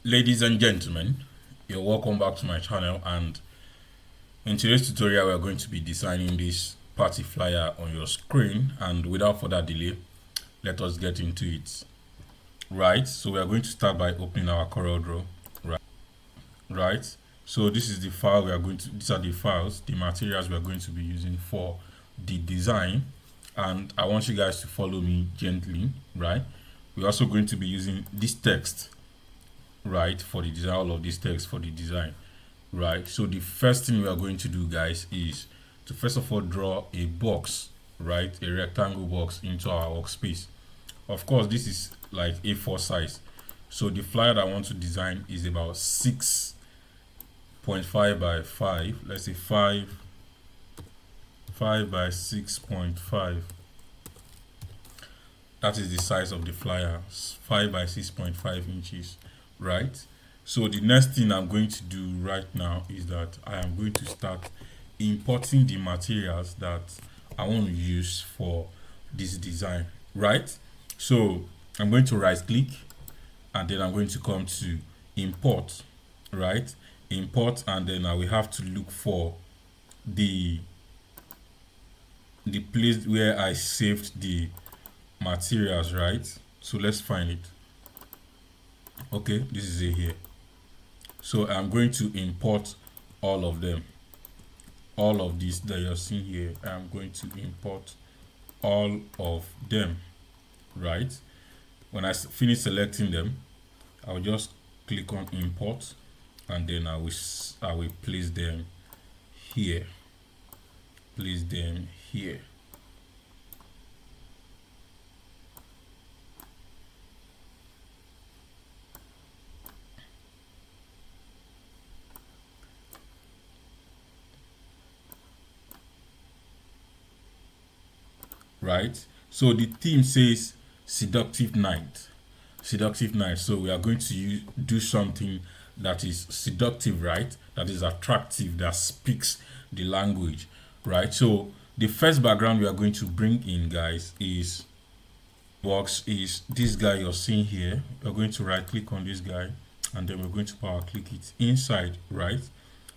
Ladies and gentlemen, you're welcome back to my channel, and in today's tutorial we are going to be designing this party flyer on your screen. And without further delay, let us get into it. Right, so we are going to start by opening our CorelDraw. Right, so this is the file we are going to, these are the files, the materials we are going to be using for the design, and I want you guys to follow me gently. Right, we're also going to be using this text, right, for the design, all of this text for the design. Right, so the first thing we are going to do, guys, is to first of all draw a box, right, a rectangle box into our workspace. Of course, this is like A4 size, so the flyer that I want to design is about 6.5 by 5, let's say 5 by 6.5. that is the size of the flyer, 5 by 6.5 inches. Right, so the next thing I'm going to do right now is that I am going to start importing the materials that I want to use for this design. Right, so I'm going to right click, and then I'm going to come to import. Right, import, and then I will have to look for the place where I saved the materials. Right, so let's find it. Okay, this is it here. So I'm going to import all of them, all of these that you're seeing here. I'm going to import all of them. Right, when I finish selecting them, I'll just click on import, and then I will place them here, place them here. Right, so the theme says seductive night, seductive night. So we are going to do something that is seductive, right, that is attractive, that speaks the language. Right, so the first background we are going to bring in, guys, is this guy you're seeing here. We're going to right click on this guy, and then we're going to power click it inside. Right,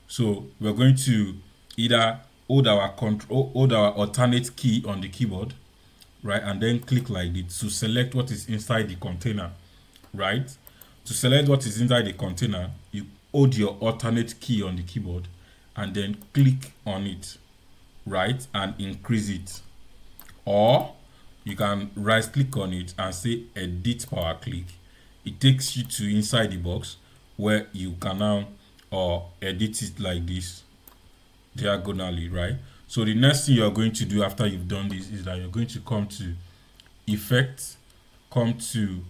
so we're going to either hold our alternate key on the keyboard, right, and then click like this to select what is inside the container. Right, to select what is inside the container, you hold your alternate key on the keyboard and then click on it, right, and increase it. Or you can right click on it and say edit power click. It takes you to inside the box where you can now edit it like this diagonally. Right, so the next thing you're going to do after you've done this is that you're going to come to effect, come to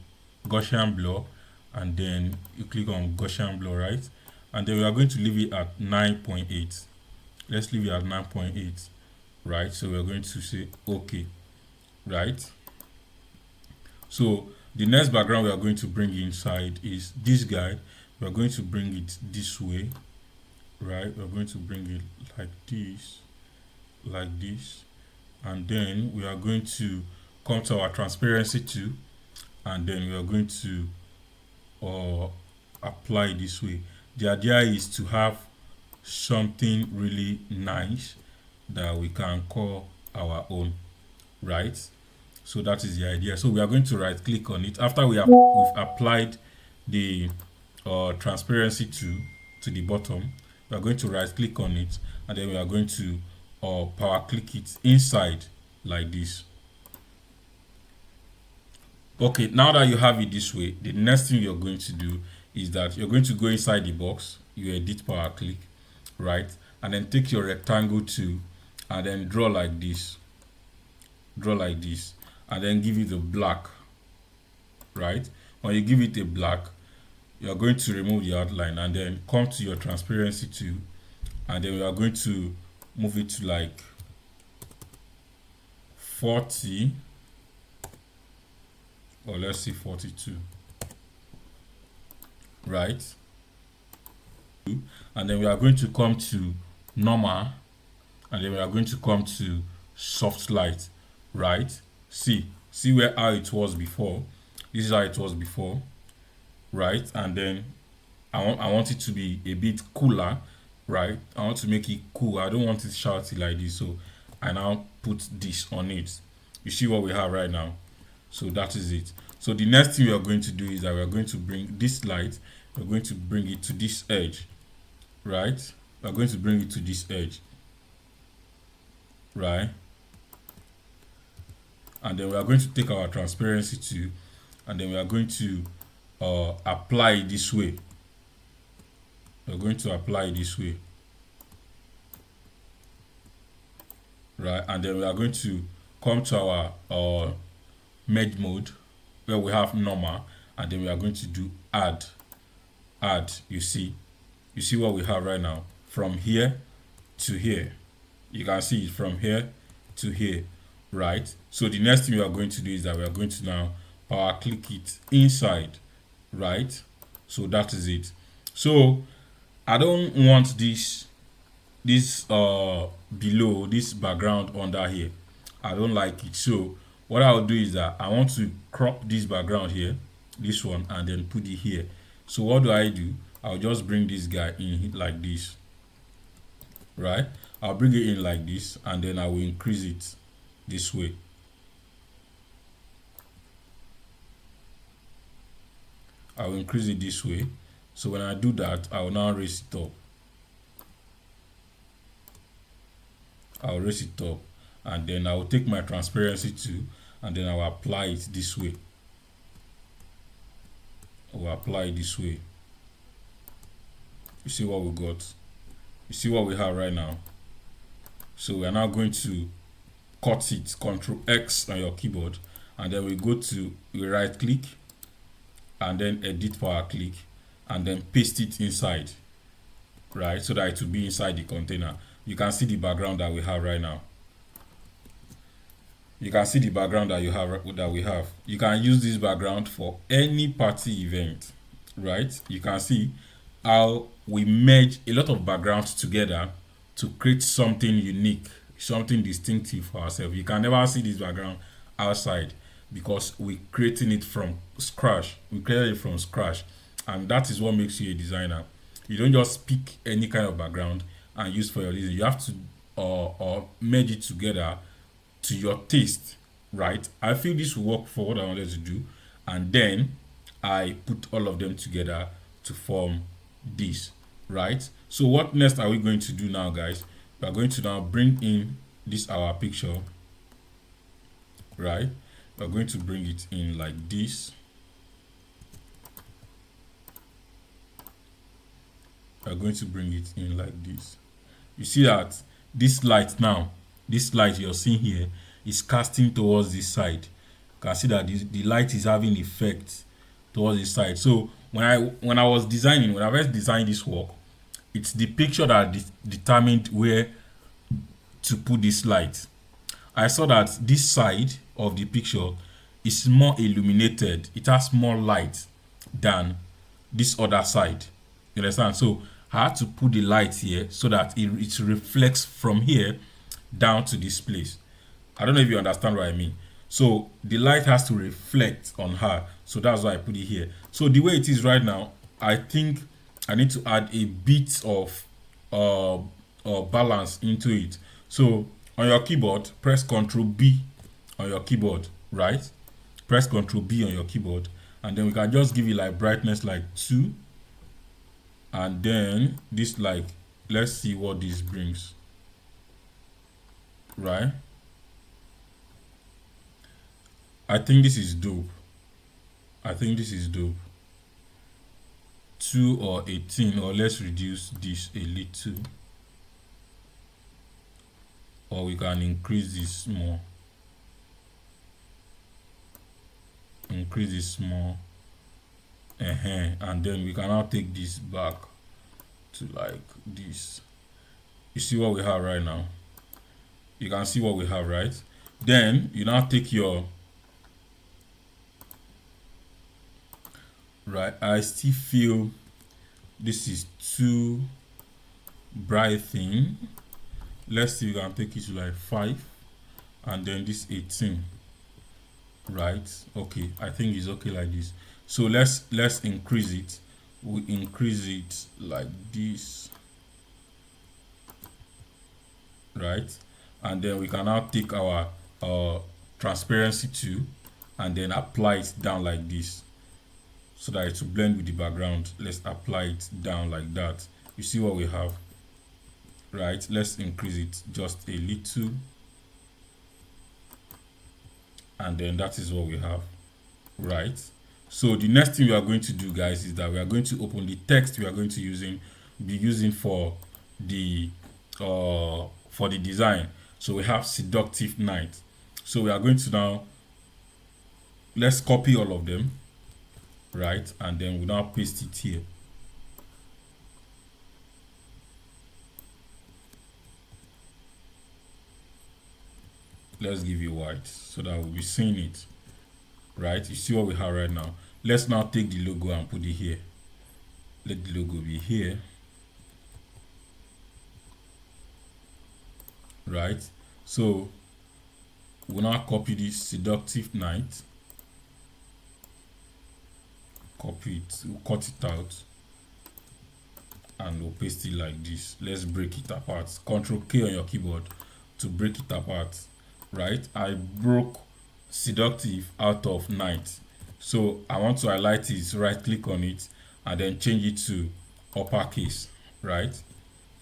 Gaussian blur, and then you click on Gaussian blur. Right, and then we are going to leave it at 9.8. let's leave it at 9.8. Right, so we're going to say okay. Right, so the next background we are going to bring inside is this guy. We're going to bring it this way. Right, we're going to bring it like this, and then we are going to come to our transparency tool, and then we are going to apply this way. The idea is to have something really nice that we can call our own. Right, so that is the idea. So we are going to right click on it after we've applied the transparency to the bottom. We are going to right click on it, and then we are going to power click it inside like this. Okay, now that you have it this way, the next thing you're going to do is that you're going to go inside the box, you edit power click, right, and then take your rectangle tool and then draw like this, and then give it a black. Right, when you give it a black, you are going to remove the outline and then come to your transparency tool, and then we are going to move it to like 40, or let's say 42. Right, and then we are going to come to normal, and then we are going to come to soft light. Right, see how it was before. This is how it was before. Right, and then I want it to be a bit cooler, right? I want to make it cool. I don't want it shouty like this, so I now put this on it. You see what we have right now. So that is it. So the next thing we are going to do is that we are going to bring this light, we're going to bring it to this edge, right? We're going to bring it to this edge, right? And then we are going to take our transparency too, and then we are going to apply it this way. We're going to apply it this way, right? And then we are going to come to our merge mode where we have normal, and then we are going to do add. You see what we have right now, from here to here. You can see it from here to here, right? So the next thing we are going to do is that we are going to now power click it inside, right? So that is it. So I don't want this below, this background under here. I don't like it. So what I'll do is that I want to crop this background here, this one, and then put it here. So what do? I'll just bring this guy in like this, right? I'll bring it in like this, and then I will increase it this way. I will increase it this way. So when I do that, I will now raise it up. I'll raise it up, and then I will take my transparency too, and then I will apply it this way. I will apply it this way. You see what we got? You see what we have right now? So we are now going to cut it, Ctrl X on your keyboard, and then we go to right click, and then edit power click, and then paste it inside, right? So that it will be inside the container. You can see the background that we have right now. You can see the background that we have. You can use this background for any party event, right? You can see how we merge a lot of backgrounds together to create something unique, something distinctive for ourselves. You can never see this background outside because we're creating it from scratch. We created it from scratch, and that is what makes you a designer. You don't just pick any kind of background and use for your design. You have to merge it together to your taste, right? I feel this will work for what I wanted to do, and then I put all of them together to form this, right? So what next are we going to do now, guys? We are going to now bring in this our picture, right? We're going to bring it in like this. We're going to bring it in like this. You see that this light now, this light you're seeing here is casting towards this side. You can see that the light is having effect towards this side. So when I was designing, when I first designed this work, it's the picture that determined where to put this light. I saw that this side of the picture is more illuminated. It has more light than this other side. You understand? So I had to put the light here so that it reflects from here down to this place. I don't know if you understand what I mean. So the light has to reflect on her. So that's why I put it here. So the way it is right now, I think I need to add a bit of balance into it. So on your keyboard, press Ctrl B on your keyboard, right? Press Ctrl B on your keyboard, and then we can just give it like brightness like 2, and then this, like, let's see what this brings, right? I think this is dope. I think this is dope. 2 or 18, or let's reduce this a little, or we can increase this more. Increase this more, and then we can now take this back to like this. You see what we have right now? You can see what we have, right? Then you now take your right. I still feel this is too bright thing. Let's see, we can take it to like 5, and then this 18. Right, okay, I think it's okay like this. So let's increase it we increase it like this, right? And then we can now take our transparency tool and then apply it down like this so that it will blend with the background. Let's apply it down like that. You see what we have, right? Let's increase it just a little, and then that is what we have, right? So the next thing we are going to do, guys, is that we are going to open the text we are going to be using for the design. So we have seductive night. So we are going to now, let's copy all of them, right? And then we now paste it here. Let's give you white so that we'll be seeing it, right? You see what we have right now. Let's now take the logo and put it here. Let the logo be here, right? So we'll now copy this seductive night, copy it, we'll cut it out, and we'll paste it like this. Let's break it apart. Ctrl K on your keyboard to break it apart, right? I broke seductive out of night, so I want to highlight it, right click on it, and then change it to uppercase, right?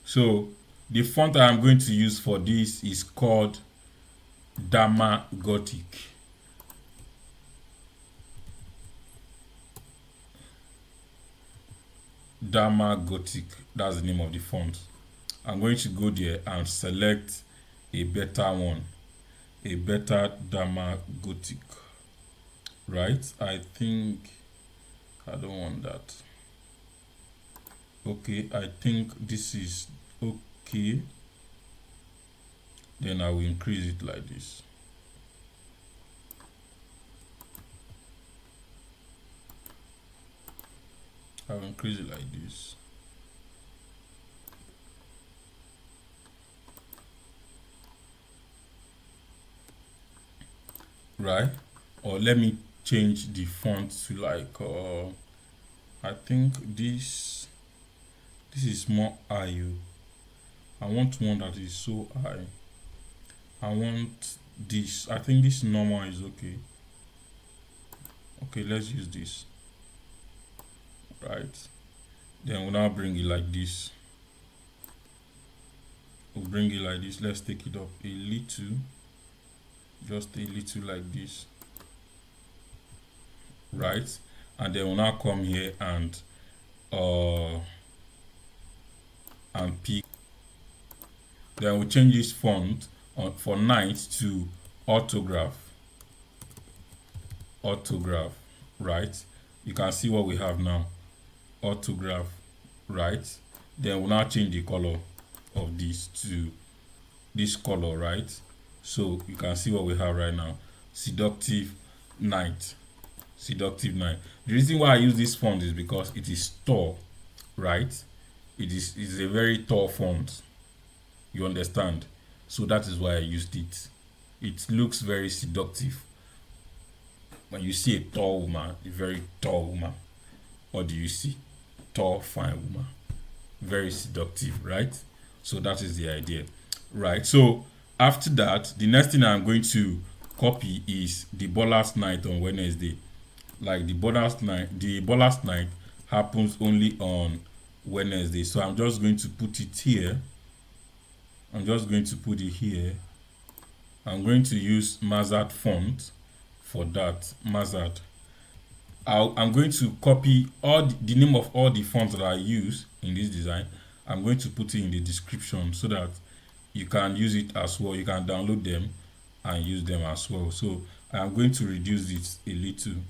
So the font I'm going to use for this is called Dharma Gothic. Dharma Gothic, that's the name of the font. I'm going to go there and select a better one, a better Dharma Gothic, right? I think I don't want that. Okay, I think this is okay. Then I will increase it like this. I will increase it like this. Right? Or let me change the font to like I think this is more high. I want one that is so high. I want this. I think this normal is okay. Okay, let's use this. Right. Then we'll now bring it like this. We'll bring it like this. Let's take it up a little. Just a little like this. Right. And then we'll now come here and pick. Then we'll change this font for night to Autograf. Autograf, right? You can see what we have now. Autograf, right? Then we'll now change the color of this to this color, right? So you can see what we have right now. Seductive night. Seductive night. The reason why I use this font is because it is tall, right? It's a very tall font. You understand? So that is why I used it. It looks very seductive. When you see a tall woman, a very tall woman, what do you see? Tall, fine woman. Very seductive, right? So that is the idea, right? So after that, the next thing I'm going to copy is the Ballast Night on Wednesday. Like the Ballast Night happens only on Wednesday. So I'm just going to put it here. I'm just going to put it here. I'm going to use Mazzard font for that. Mazzard. I'm going to copy all the name of all the fonts that I use in this design. I'm going to put it in the description so that you can use it as well. You can download them and use them as well. So I'm going to reduce it a little.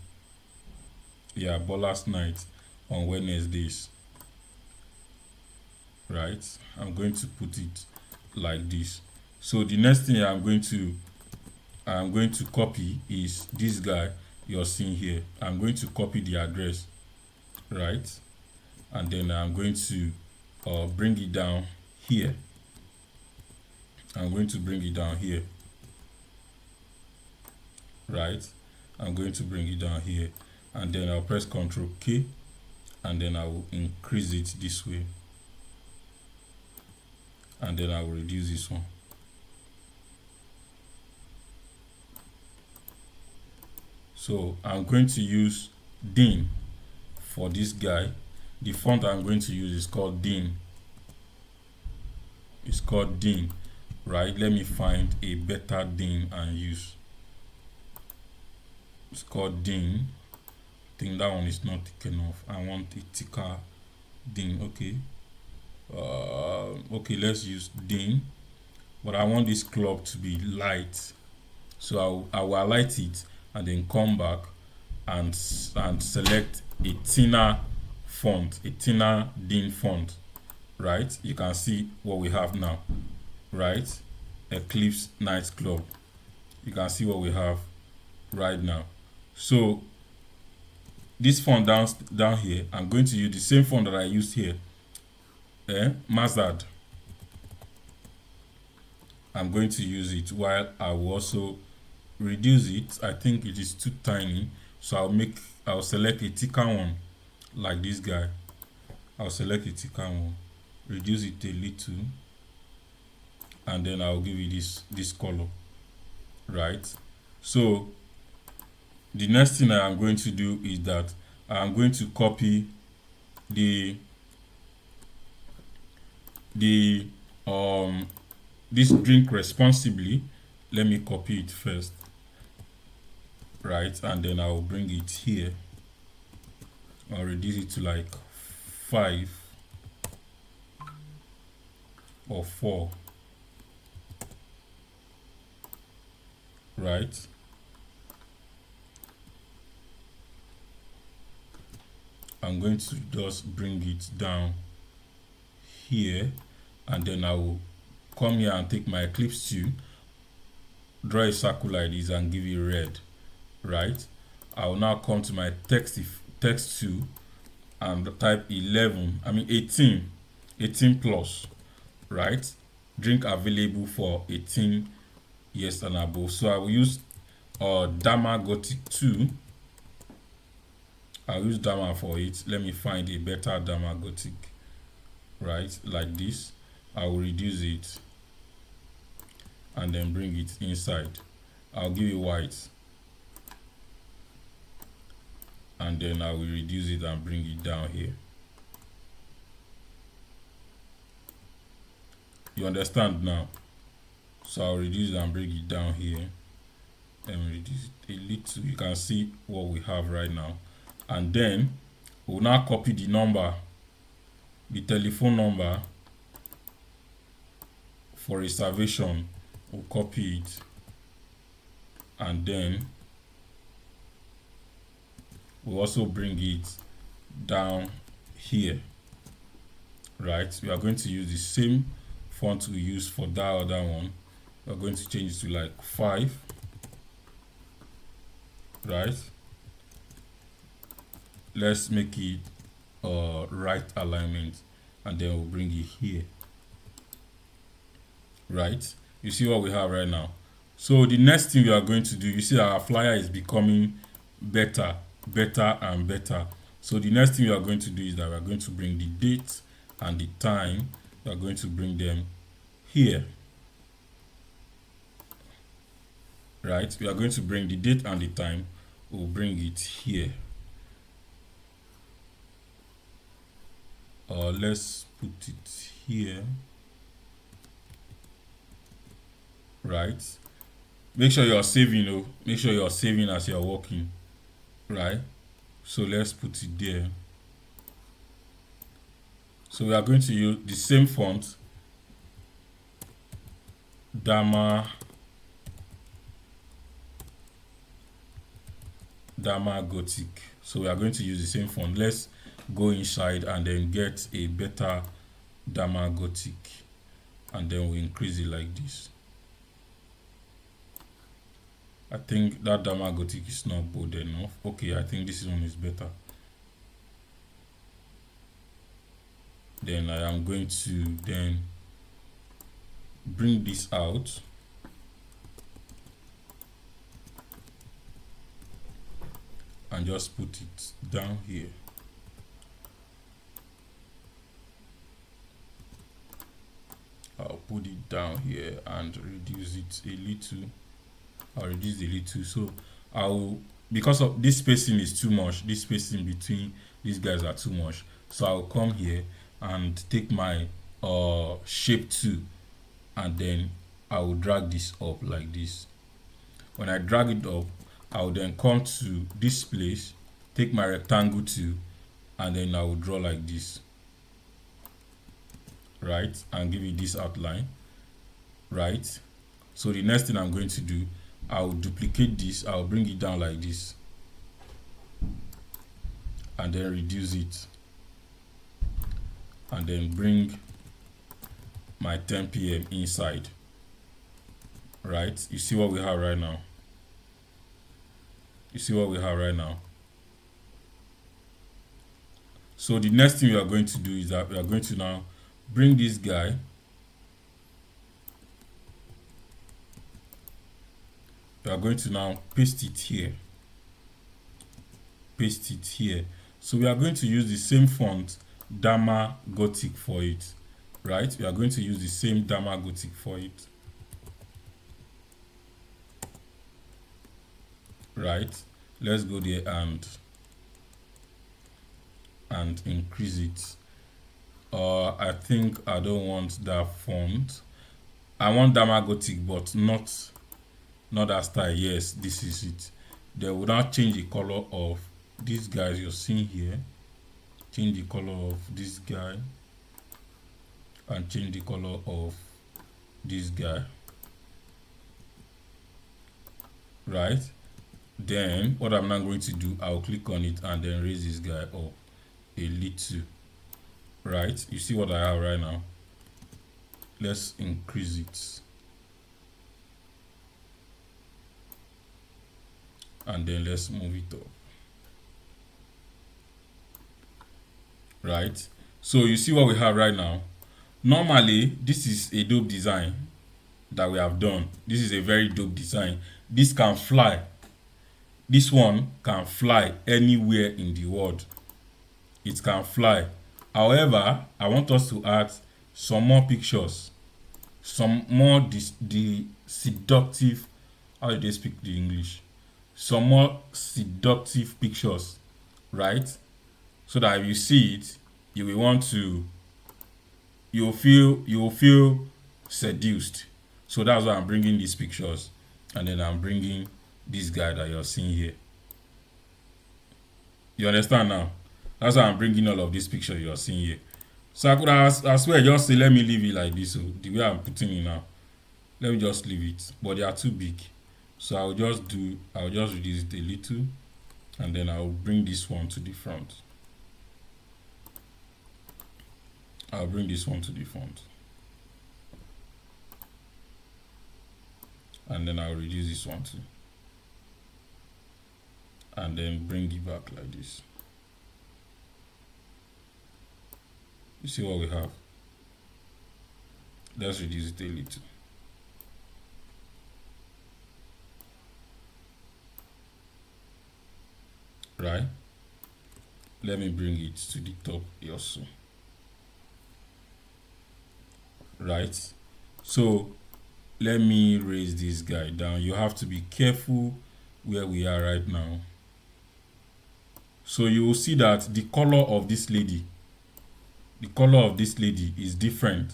Yeah, Ballast Night on Wednesdays. Right? I'm going to put it like this. So the next thing I'm going to copy is this guy you're seeing here. I'm going to copy the address, right? And then I'm going to bring it down here. I'm going to bring it down here, right? I'm going to bring it down here, and then I'll press Ctrl K and then I will increase it this way, and then I will reduce this one. So I'm going to use Dean for this guy. The font I'm going to use is called Dean. It's called Dean, right? Let me find a better Dean and use. It's called Dean. I think that one is not thick enough. I want a thicker Dean. Okay. Okay, let's use Dean. But I want this club to be light. So I will highlight it and then come back and select a thinner font, a thinner Dean font, right? You can see what we have now, right? Eclipse Night Club. You can see what we have right now. So this font down here, I'm going to use the same font that I used here, Mazzard. I'm going to use it, while I will also reduce it. I think it is too tiny, so I'll select a thicker one like this guy. I'll select a thicker one, reduce it a little, and then I'll give it this color, right? So the next thing I am going to do is that I am going to copy this drink responsibly. Let me copy it first, right? And then I will bring it here. I'll reduce it to like 5 or 4, right? I'm going to just bring it down here, and then I will come here and take my Eclipse tool, draw a circle like this and give it red, right? I will now come to my text tool and type 18 plus, right? Drink available for 18 years and above. So I will use Dharma Gothic 2. I'll use Dharma for it. Let me find a better Dharma Gothic, right? Like this. I will reduce it and then bring it inside. I'll give it white, and then I will reduce it and bring it down here. You understand now? So I'll reduce it and bring it down here, and reduce it a little. You can see what we have right now. And then we'll now copy the number, the telephone number for reservation. We'll copy it, and then we'll also bring it down here, right? We are going to use the same font we used for that other one. We're going to change it to like 5, right? Let's make it right alignment, and then we'll bring it here, right? You see what we have right now. So the next thing we are going to do, you see our flyer is becoming better and better. So the next thing we are going to do is that we are going to bring the date and the time. We are going to bring them here, right? We are going to bring the date and the time. We'll bring it here. Let's put it here, right? Make sure you're saving, make sure you're saving as you're working, right? So let's put it there. So we are going to use the same font, Dharma Gothic. So we are going to use the same font. Let's go inside and then get a better Dharma Gothic, and then we increase it like this. I think that Dharma Gothic is not bold enough. Okay, I think this one is better. Then I am going to then bring this out and just put it down here. down here and reduce it a little. I'll reduce a little. So I'll, because of this spacing is too much, this spacing between these guys are too much. So I'll come here and take my shape 2, and then I will drag this up like this. When I drag it up, I will then come to this place, take my rectangle 2, and then I will draw like this, right, and give it this outline, right. So the next thing I'm going to do, I'll duplicate this, I'll bring it down like this, and then reduce it, and then bring my 10 pm inside, right. You see what we have right now? You see what we have right now? So the next thing we are going to do is that we are going to now bring this guy, we are going to now paste it here, paste it here. So we are going to use the same font, Dharma Gothic, for it, right. We are going to use the same Dharma Gothic for it, right. Let's go there and increase it. I think I don't want that font. I want Dharma Gothic, but not that style. Yes, this is it. Then we'll now change the color of these guys you're seeing here. Change the color of this guy and change the color of this guy, right. Then what I'm now going to do, I'll click on it and then raise this guy up a little, right. You see what I have right now? Let's increase it, and then let's move it up, right. So you see what we have right now. Normally this is a dope design that we have done. This is a very dope design. This can fly. This one can fly anywhere in the world. It can fly. However, I want us to add some more pictures, some more the seductive, how do they speak the English? Some more seductive pictures, right? So that if you see it, you will want to, you will feel seduced. So that's why I'm bringing these pictures, and then I'm bringing this guy that you're seeing here. You understand now? That's why I'm bringing all of these pictures you're seeing here. So I could have, I swear, just say, let me leave it like this. So the way I'm putting it now, let me just leave it. But they are too big. So I'll just reduce it a little, and then I'll bring this one to the front. I'll bring this one to the front. And then I'll reduce this one too. And then bring it back like this. You see what we have? Let's reduce it a little. Right? Let me bring it to the top also. Right? So let me raise this guy down. You have to be careful where we are right now. So you will see that the color of this lady, is different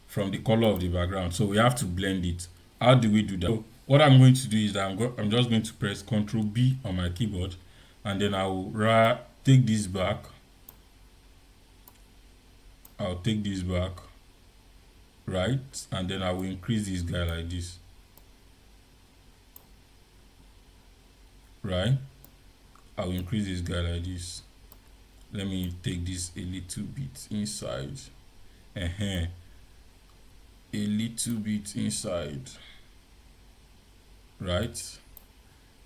from the color of the background. So we have to blend it. How do we do that? So what I'm going to do is that I'm just going to press Ctrl B on my keyboard, and then I will take this back. I'll take this back, right? And then I will increase this guy like this, right? I will increase this guy like this. Let me take this a little bit inside. A little bit inside, right?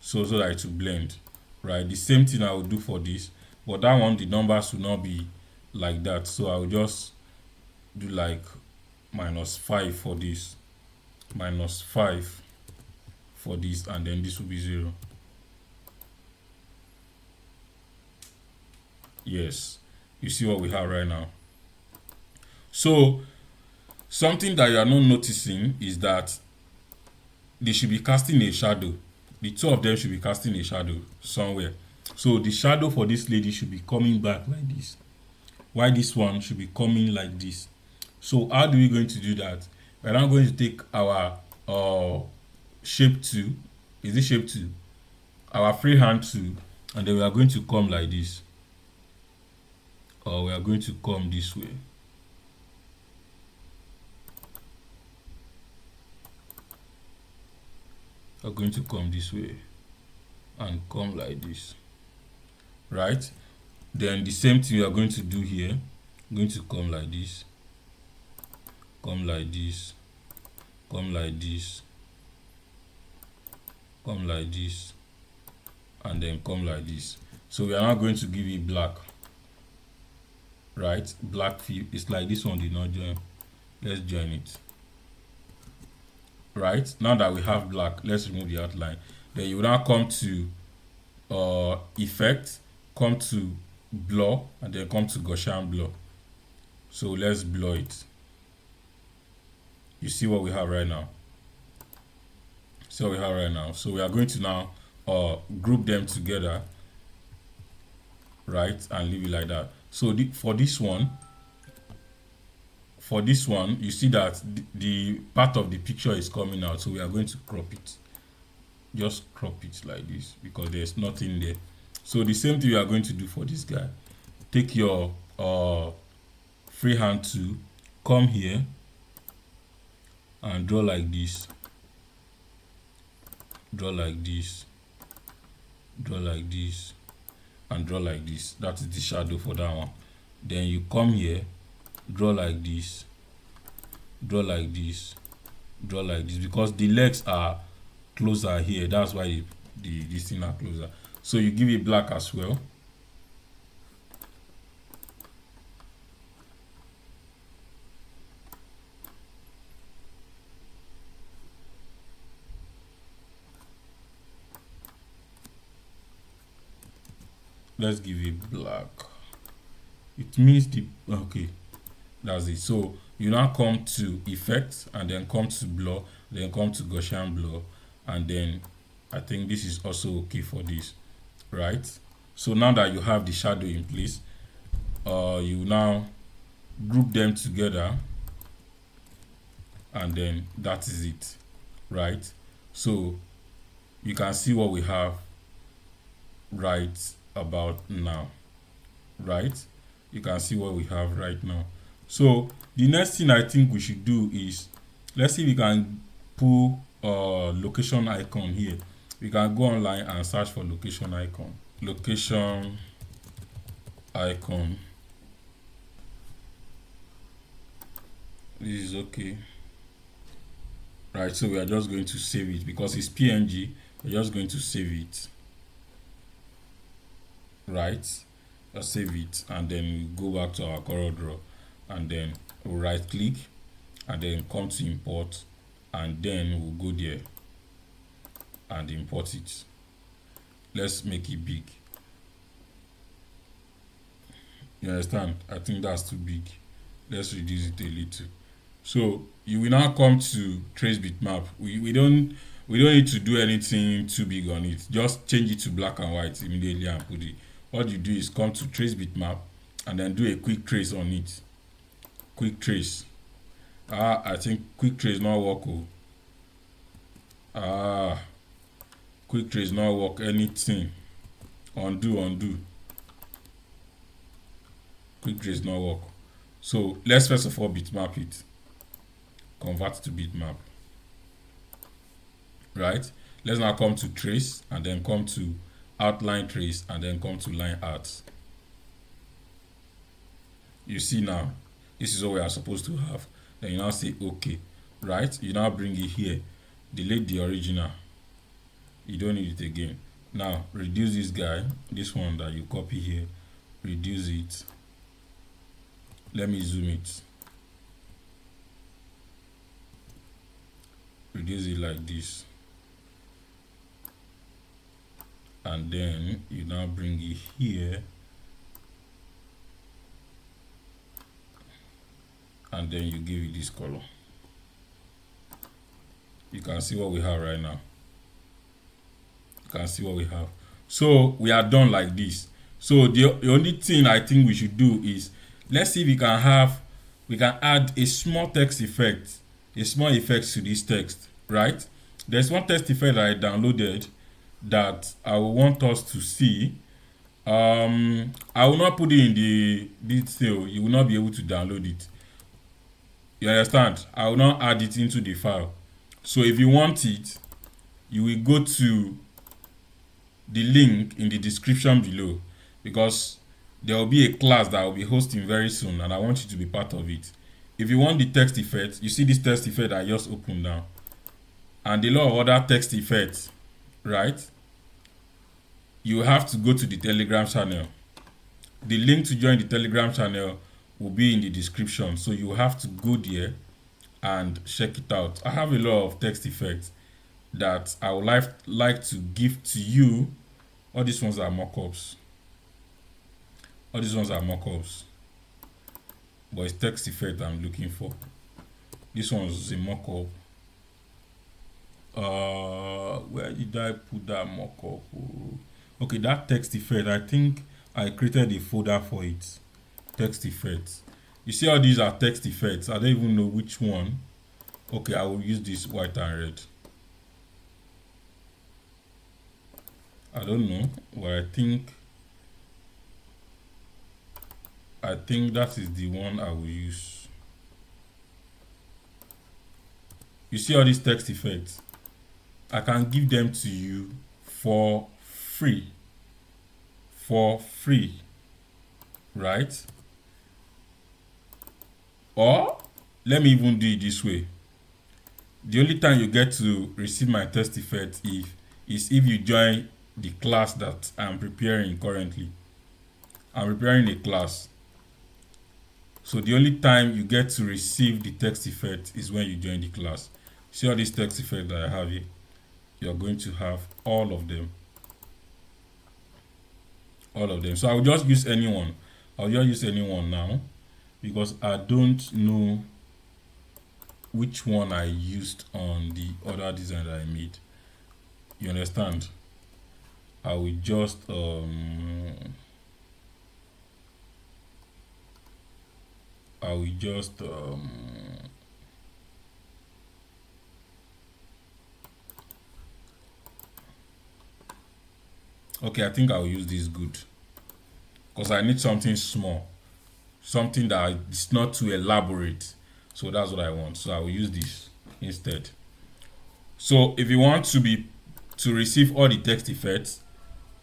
So that it will blend, right? The same thing I will do for this, but that one, the numbers will not be like that. So I will just do like -5 for this, -5 for this, and then this will be 0. Yes, you see what we have right now. So Something that you are not noticing is that they should be casting a shadow. The two of them should be casting a shadow somewhere. So the shadow for this lady should be coming back like this, while this one should be coming like this. So how do we going to do that? We're now going to take our shape 2. Is this shape 2? Our freehand 2, and then we are going to come like this, or we are going to come this way. We're going to come this way and come like this, right? Then the same thing we are going to do here. I'm going to come like this, come like this, come like this, come like this, and then come like this. So we are now going to give it black, right? Black fill. It's like this one did not join. Let's join it. Right, now that we have black, let's remove the outline. Then you will now come to effect, come to blur, and then come to Gaussian blur. So let's blur it. You see what we have right now. See what we have right now. So we are going to now group them together, right, and leave it like that. So for this one, you see that the part of the picture is coming out, so we are going to crop it. Just crop it like this because there's nothing there. So the same thing we are going to do for this guy. Take your freehand tool, come here and draw like this, draw like this, draw like this, and draw like this. That is the shadow for that one. Then you come here, draw like this, draw like this, draw like this, because the legs are closer here. That's why these things are closer. So you give it black as well. Let's give it black. It means the okay, that's it. So you now come to effect and then come to blur, then come to Gaussian blur, and then I think this is also okay for this, right? So now that you have the shadow in place, you now group them together, and then that is it, right? So you can see what we have right about now, right? You can see what we have right now. So the next thing I think we should do is, let's see if we can pull location icon here. We can go online and search for location icon. Location icon. This is okay. Right, so we are just going to save it because it's PNG. We're just going to save it. Right, save it, and then we go back to our CorelDraw, and then we'll right click and then come to import, and then we'll go there and import it. Let's make it big. You understand? I think that's too big. Let's reduce it a little. So you will now come to trace bitmap. We don't need to do anything too big on it. Just change it to black and white immediately and put it. What you do is come to trace bitmap and then do a quick trace on it. Quick trace. I think quick trace not work. Quick trace not work anything. Undo. Quick trace not work. So let's first of all bitmap it. Convert to bitmap. Right? Let's now come to trace and then come to outline trace and then come to line art. You see now, this is what we are supposed to have. Then you now say okay, right? You now bring it here, delete the original. You don't need it again. Now reduce this guy, this one that you copy here, reduce it. Let me zoom it. Reduce it like this. And then you now bring it here and then you give it this color. You can see what we have right now. You can see what we have. So we are done like this. So the only thing I think we should do is, let's see if we can add a small text effect, a small effect to this text, right? There's one text effect that I downloaded that I want us to see. I will not put it in the detail. You will not be able to download it. You understand? I will not add it into the file. So if you want it, you will go to the link in the description below, because there will be a class that I will be hosting very soon and I want you to be part of it. If you want the text effect, you see this text effect I just opened now, and a lot of other text effects, right? You have to go to the Telegram channel. The link to join the Telegram channel will be in the description, so you have to go there and check it out. I have a lot of text effects that I would like to give to you. All these ones are mock-ups. All these ones are mock-ups. But it's text effect I'm looking for. This one's a mock-up. Where did I put that mock-up? Okay, that text effect, I think I created a folder for it. Text effects. You see how these are text effects? I don't even know which one. Okay, I will use this white and red. I don't know, but I think that is the one I will use. You see all these text effects? I can give them to you for free. For free. Right? Or let me even do it this way. The only time you get to receive my text effect is if you join the class that I'm preparing currently. I'm preparing a class. So the only time you get to receive the text effect is when you join the class. See all these text effects that I have here? You're going to have all of them. All of them. So I will just use anyone. I'll just use anyone now, because I don't know which one I used on the other design that I made. You understand? I will just okay, I think I'll use this good, because I need something small, something that is not too elaborate. So that's what I want. So I will use this instead. So if you want to receive all the text effects,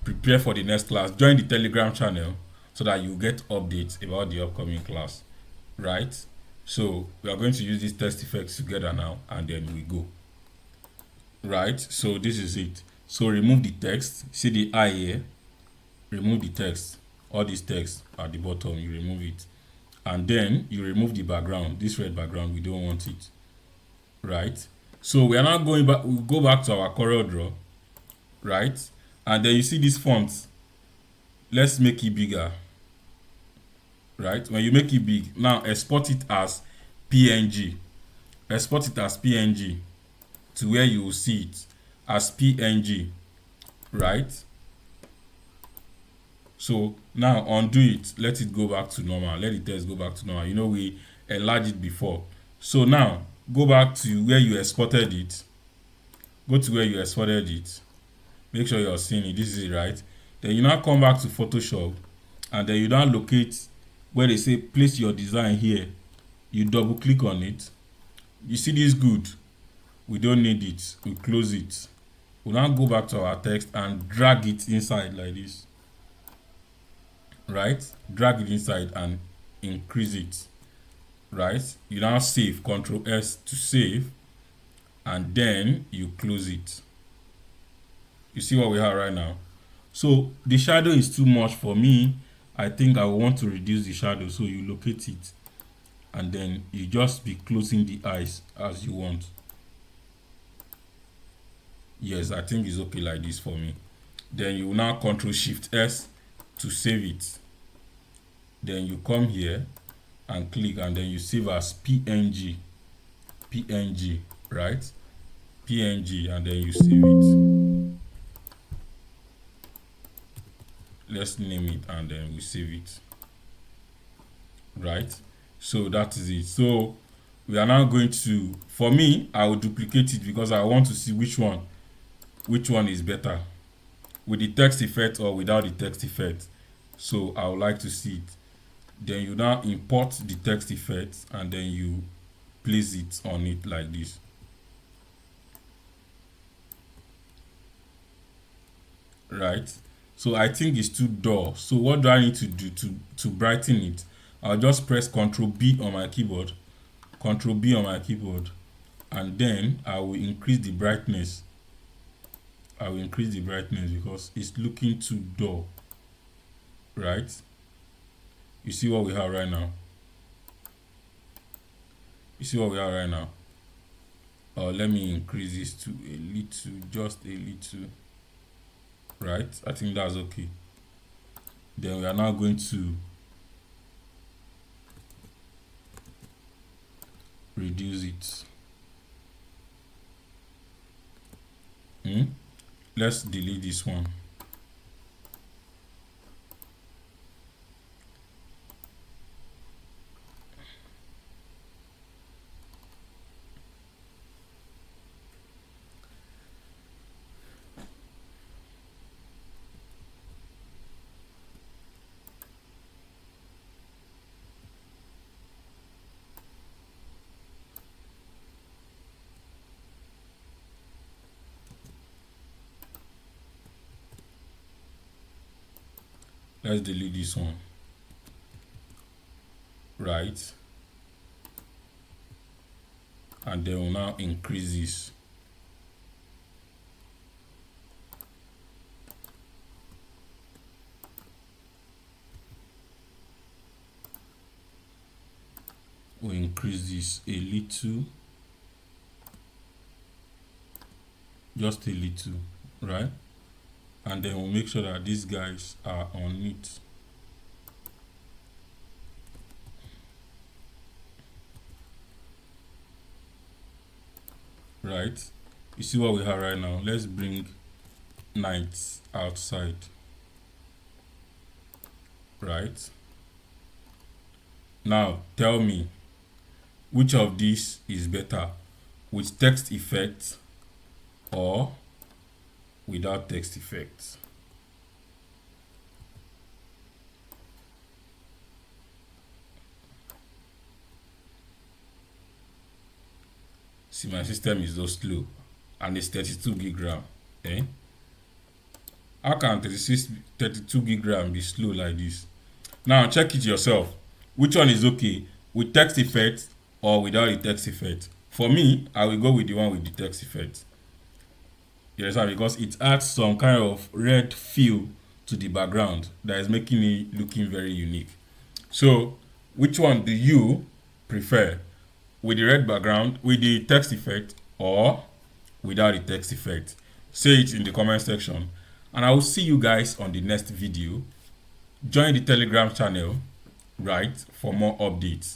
prepare for the next class, join the Telegram channel so that you get updates about the upcoming class, right? So we are going to use these text effects together now, and then we go, right? So this is it. So remove the text. See the eye here? Remove the text. All this text at the bottom, you remove it, and then you remove the background. This red background, we don't want it, right? So we are now going back. We'll go back to our CorelDraw, right? And then you see this font. Let's make it bigger, right? When you make it big, now export it as PNG. Export it as PNG to where you will see it as PNG, right? So now undo it. Let it go back to normal. Let the text go back to normal. You know, we enlarged it before. So now go back to where you exported it. Go to where you exported it. Make sure you're seeing it. This is it, right? Then you now come back to Photoshop, and then you now locate where they say place your design here. You double click on it. You see this good? We don't need it. We close it. We'll now go back to our text and drag it inside like this. Right? Drag it inside and increase it. Right? You now save, Ctrl S to save, and then you close it. You see what we have right now? So the shadow is too much for me. I think I want to reduce the shadow. So you locate it, and then you just be closing the eyes as you want. Yes, I think it's okay like this for me. Then you now Ctrl Shift S to save it. Then you come here and click, and then you save as png, right? PNG, and then you save it. Let's name it, and then we save it, right? So that is it. So we are now going to, for me, I will duplicate it because I want to see which one is better, with the text effect or without the text effect. So I would like to see it. Then you now import the text effect, and then you place it on it like this. Right? So I think it's too dull. So what do I need to do to brighten it? I'll just press Ctrl B on my keyboard, Ctrl B on my keyboard, and then I will increase the brightness. I will increase the brightness because it's looking too dull. Right? You see what we have right now? You see what we have right now? Let me increase this to a little, just a little. Right? I think that's okay. Then we are now going to reduce it. Let's delete this one. Let's delete this one. Right? And then we'll now increase this. We'll increase this a little, just a little, right? And then we'll make sure that these guys are on it. Right? You see what we have right now? Let's bring night outside. Right? Now tell me, which of these is better, with text effect or without text effects? See, my system is so slow, and it's 32 gig RAM. Eh? How can 32 gig RAM be slow like this? Now check it yourself. Which one is okay, with text effect or without the text effect? For me, I will go with the one with the text effect. Yes, because it adds some kind of red feel to the background that is making it looking very unique. So which one do you prefer, with the red background, with the text effect, or without the text effect? Say it in the comment section, and I will see you guys on the next video. Join the Telegram channel, right, for more updates.